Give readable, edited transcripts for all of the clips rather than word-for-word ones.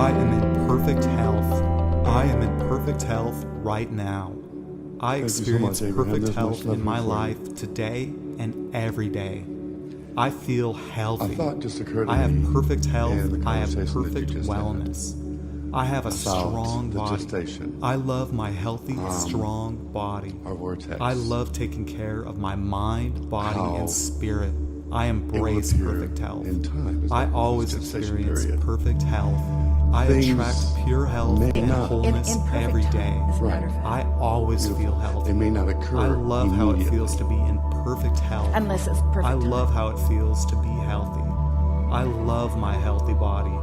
I am in perfect health. I am in perfect health right now. I experience perfect health in my life today and every day. I feel healthy. I have perfect health. I have perfect wellness. I have a strong body. I love my healthy, strong body. I love taking care of my mind, body, and spirit. I embrace perfect health. I always experience perfect health. I attract pure health and wholeness every day. I always feel healthy. I love how it feels to be in perfect health. Unless it's perfect. I love how it feels to be healthy. I love my healthy body.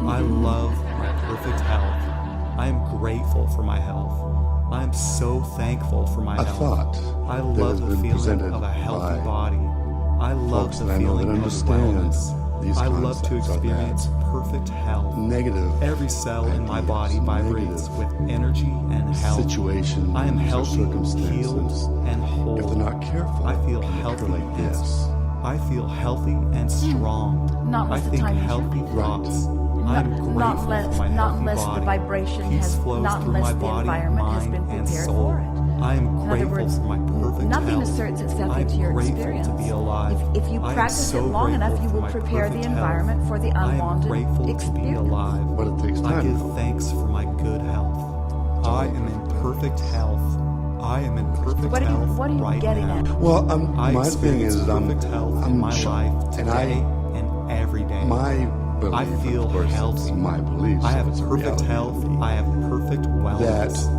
I love my perfect health. I am grateful for my health. I am so thankful for my health. I love the feeling of a healthy body. I love the feeling of wellness. I love to experience perfect health. Every cell in my body vibrates with energy and health. I am healthy, healed, and whole. If they're not careful, I feel healthy like this. I feel healthy and strong. I think healthy thoughts. I am grateful for my healthy body. The vibration Peace has, flows not through unless my the body, environment has mind, been and prepared soul. for it. I am In other grateful words, for my perfect nothing health. asserts itself I am into your grateful experience. to be alive. If you I am practice so it long enough, grateful you for will my prepare the perfect environment health. for the I am unwanted grateful to be experience. alive. But it takes I time, give though. thanks for my good health. I am in perfect health. I am in perfect health What are you right getting now. at? Well, I my thing experience is, perfect health in my life today and every day. My belief, I feel of course, healthy. it's my beliefs. I have it's a perfect reality health. to me. I have perfect wellness.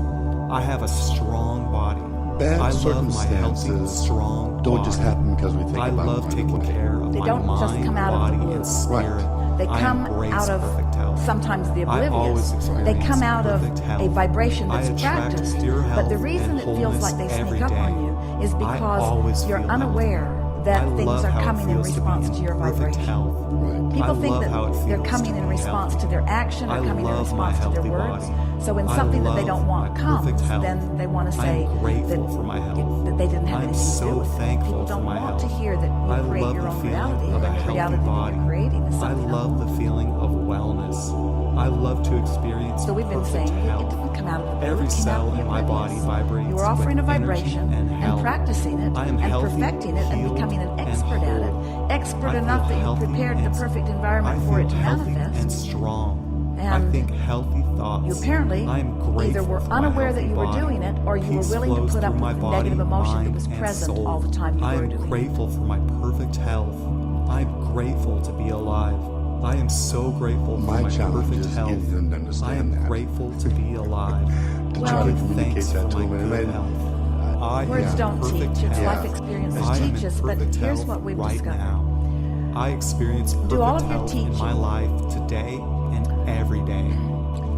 I have a strong body. Bad I love my healthy, circumstances strong don't body. just happen because we think I about love them right taking away. care of They my don't just mind, come out of the body, blue. and spirit. They I come embrace out of perfect health. sometimes the I always oblivious. experience They come out of perfect health. a vibration I that's attract practiced. pure But the health reason and it feels wholeness like they every sneak up day. on you is I always because you're feel unaware healthy. that I things love are how it coming in feels to be response to your perfect vibration. health. People I think love how it that they're feels coming to in be response healthy. to their action or I coming in love my response to their healthy words. body. So when I something that they love don't want my comes, perfect health. then they want to I say am grateful that, for my health. that they didn't have I am anything to do so with it. thankful People for don't my want to health. hear that you I create love your the own feeling reality, of a when the healthy reality that body. you're creating is I something love else. the feeling of wellness. I love to experience So we've been perfect saying it health. didn't come out of the blue, Every it came out cell of the in my body oblivious. vibrates You were offering a with energy vibration and health. practicing it I am and healthy, perfecting it and healed, becoming an and expert at it. whole. Expert I enough feel that you healthy prepared the and- perfect I environment for feel it to healthy manifest. and strong. I And think healthy thoughts. You apparently I am grateful either were for my unaware healthy that you were body. doing it, or you were Peace willing to flows put up through my with the body, negative emotion that mind, was and present soul. all the time you I were am doing it. grateful for my perfect health. I am grateful to be alive. I am so grateful for My my challenge perfect is health. getting them to understand I am that. grateful to be alive. To Well, try I to give communicate thanks that for to my them. And good then, health. I Words am don't perfect teach, it's health. life experiences I am teach in us, but perfect here's health what we've right discovered. now. I experience perfect Do all of your health in my teaching. life today and every day.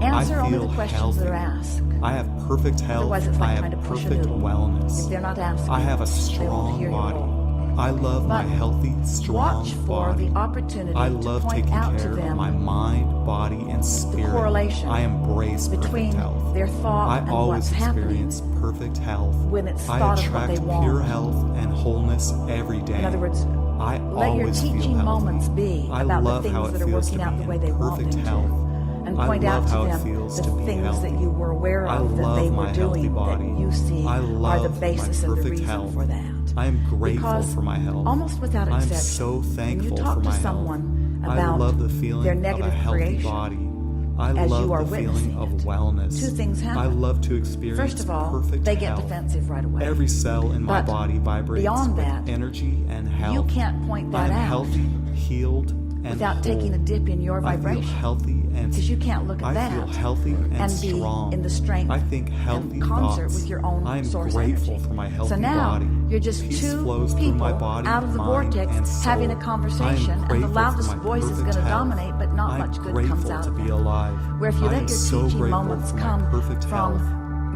Answer I only feel the questions healthy. that are asked. I have perfect health. Otherwise, it's I like have trying to push a perfect noodle. wellness. If they're not asking, I have a they won't strong hear your body. roll. I love my But healthy, strong watch for body. the opportunity I to love point taking out to care of them my mind, body, and spirit. correlation I embrace between perfect health. their thought I and always what's happening experience perfect health. when it's I thought of what attract they want. pure health and wholeness every day. In other words, I let your always feel teaching healthy. moments be I about the love how things it that are feels working to out be the way in they want perfect them health. to. And I point out love to how it them feels the to be things healthy. that you were aware I of that love they my were doing healthy body. that you see I are love the my basis and the perfect reason health. for that. I am grateful Because for my health. almost without I am exception, so when thankful you talk for to my someone health. I about love the feeling their of a negative healthy creation, body. I as love you are the feeling witnessing of it, wellness. two things happen. I love to experience First of all, perfect they get health. defensive right away. Every cell in my But body vibrates beyond with that, energy and health. you can't point that I am out healthy, healed, and without whole. taking a dip in your I vibration. feel healthy and Because you can't look at I that feel healthy and be strong. in the strength I think healthy and concert thoughts. with your own I am source grateful energy. for my healthy So now body. you're just Peace two flows through people my body, out of the mind, vortex and soul. having a I am conversation, and the grateful loudest for my voice is perfect going to health. dominate, but not I am much good grateful comes out to of be that. alive. Where if you I let am your so teaching grateful moments for my come perfect from health.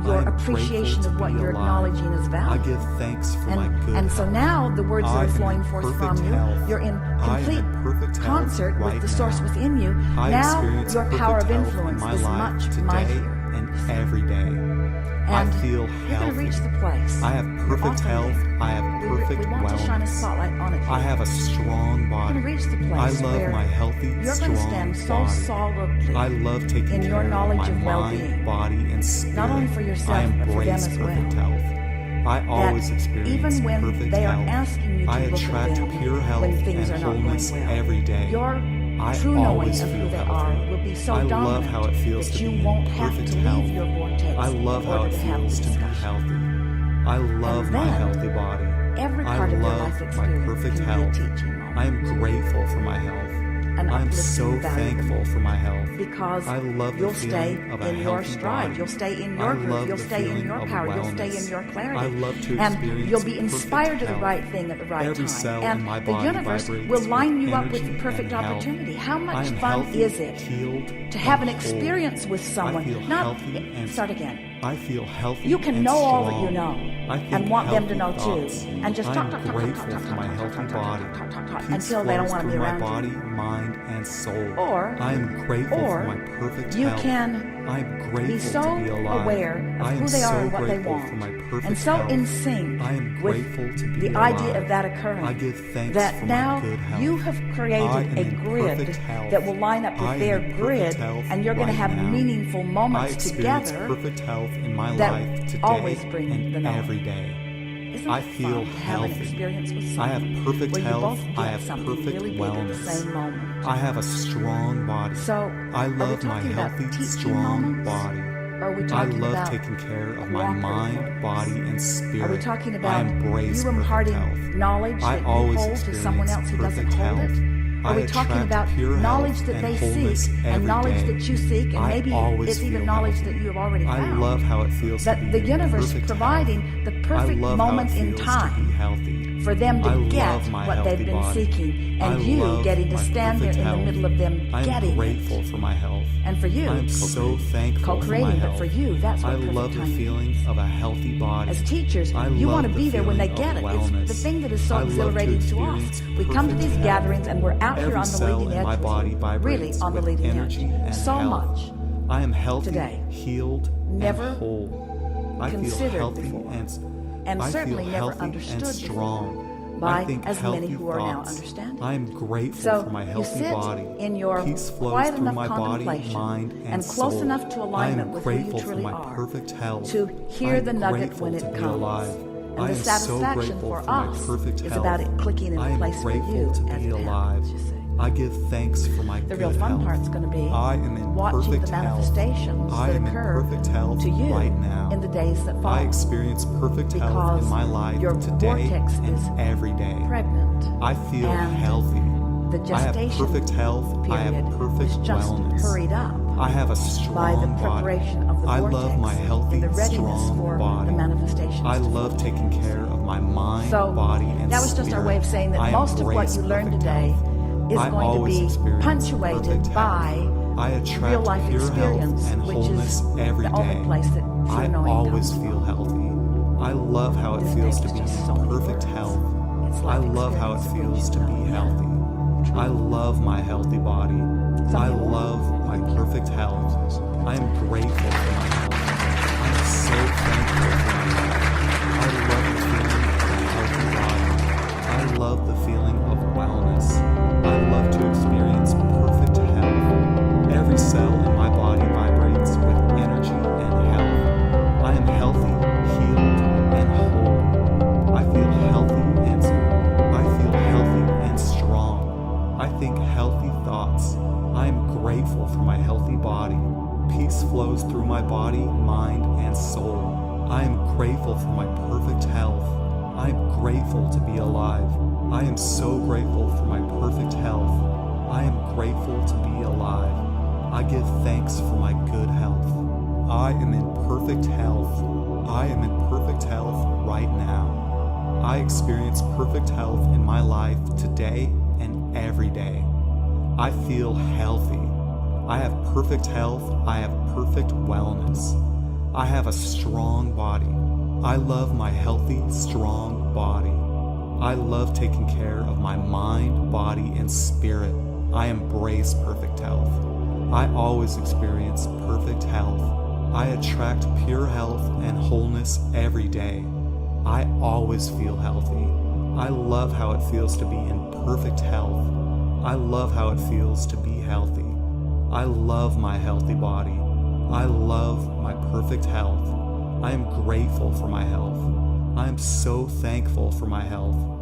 your I am grateful appreciation to of what be you're alive. acknowledging as I value. give thanks for my good And so health. now the words that I are am flowing in forth perfect from you, health. you're in I am complete in perfect health concert right with the source now. within you. I Now experience your perfect power of health influence in my is life much today mightier. and every day. I And feel you're going to healthy. reach the place. I have perfect health. I have perfect we want to shine a wellness. spotlight on it. I have a strong You're body. going to reach the I place love where my healthy, you're going strong to stand so body. solidly I love taking in your care knowledge of of my well-being. mind, body, and spirit. Not only for yourself, I but for them embrace as perfect well. health. I always experience even when perfect they are health. asking you to I look at attract them pure health when things and are not going wholeness well. every day. Your I true knowing always of feel who they healthy. are will be so I dominant love how it feels that to you be in won't have perfect to leave health. your vortex I love in how order it to have the feels to be discussion. healthy. I love And my then, healthy body. Every I part of your love life my experience perfect can health. be a teaching moment. I am grateful for my health. An I'm uplifting so value. thankful for my health. Because I love the you'll stay feeling of a in your healthy stride. body. You'll stay in I your groove. love You'll the stay in feeling your of power. You'll stay wellness. in your clarity. I love to and experience you'll be perfect inspired to the health. right thing at the right Every time. cell and in my the body universe vibrates will line with you up with the energy perfect and health. opportunity. How I much am fun healthy, is it healed, to have an and whole. experience with someone? I feel Not healthy and start again. I feel healthy. You can and know all strong. that you know I think and want them to know healthy thoughts. too. And just I talk, am talk, talk, grateful talk, talk, for talk, my talk, healthy talk, body. talk, talk, talk, talk, Peace until they don't flows want to be through my around body, you. mind, and soul. Or I am grateful or for my perfect you health. can I am grateful be so to be alive. aware of I am who they are so and what they grateful want, for my perfect and so health. in sync I am with grateful to be the alive. idea of that occurring, I give thanks that for now my good health. you have I created am a in grid perfect health. that will line up I with am their in perfect grid, health and you're going to right have now. meaningful I moments experience together perfect health in my that life today always bring and the knowing. every day. Isn't I it feel fun to have an healthy. experience with I someone have perfect where you health. both I get have something perfect really big at the wellness. same moment? I have a strong body. So, I are we love my talking about healthy, teaching strong moments? body. Or are we I talking love about taking care of my cooperative mind, moments? body, and spirit. Are we talking I about embrace you perfect imparting health. knowledge I that you always hold to someone experience else who doesn't perfect hold health. it? Are I we talking attract about pure knowledge health that and they wholeness seek and every knowledge day. that you seek, and I maybe always it's even feel knowledge healthy. that you have already I found? love how it feels That to be the in universe perfect providing health. the I perfect love moment how it in feels to be time healthy. for them to I get love my what healthy they've been body. seeking, I and you love getting to my stand there perfect in the health. middle of them I am getting grateful it. for my health. And for you, I am so thankful for my co-creating, but health. for you, that's what I perfect love the timing feeling is. of a healthy body. As teachers, I you love want to the be there when they feeling get of it. It's the wellness. thing that is so I love to exhilarating to us. experience We come to perfect these health. gatherings and we're out Every here on the cell leading in edge. my body really vibrates on the with leading energy edge. and So health. much I am healthy, today. healed, Never and whole. I feel considered healthy before, and I certainly feel never healthy understood and strong. by I think as many healthy who are now thoughts. understanding. I am grateful So for my you healthy sit body. in your Peace flows quiet through enough my body, contemplation mind, and close soul. enough to I alignment am with who you grateful truly for my are perfect health. to hear I am the nugget grateful when it to be comes. alive. And I the am so satisfaction grateful for for my us perfect is health. about it clicking into I am place for grateful you to as be it alive. happens, you see. I give thanks for my The good real fun health. part's going to be I am in watching perfect the health. manifestations I that am in occur perfect health to you right now. in the days that follow. I experience perfect health Because in my life your today vortex and is every day. pregnant. I feel and healthy. The I have gestation perfect health. I have period perfect was just wellness. hurried up I have a by the strong preparation body. of the I vortex love my healthy, and the readiness strong for body. the manifestations. I to love follow. taking care of my mind, So body, and that was just our way of saying that I most of what embrace you learned perfect today health. is I going to always be experience punctuated perfect by health. I attract real life pure experience, health and which wholeness is every the day. only place that true I knowing always comes feel from. healthy. I love how it This feels to paper's be just so in many perfect words. health. It's I life love how it experience feels that to you be know. healthy. I love my healthy body. I Something more? love my perfect health. I am grateful for my health. I am so thankful for my health. I love the feeling of a healthy body. I love the feeling of wellness. I love to experience perfect health. Every cell in my body vibrates with energy and health. I am healthy, healed, and whole. I feel healthy and strong. I think healthy thoughts. I am grateful for my healthy body. Peace flows through my body, mind, and soul. I am grateful for my perfect health. I am grateful to be alive. I am so grateful for my perfect health. I am grateful to be alive. I give thanks for my good health. I am in perfect health. I am in perfect health right now. I experience perfect health in my life today and every day. I feel healthy. I have perfect health. I have perfect wellness. I have a strong body. I love my healthy, strong body. I love taking care of my mind, body, and spirit. I embrace perfect health. I always experience perfect health. I attract pure health and wholeness every day. I always feel healthy. I love how it feels to be in perfect health. I love how it feels to be healthy. I love my healthy body. I love my perfect health. I am grateful for my health. I am so thankful for my health.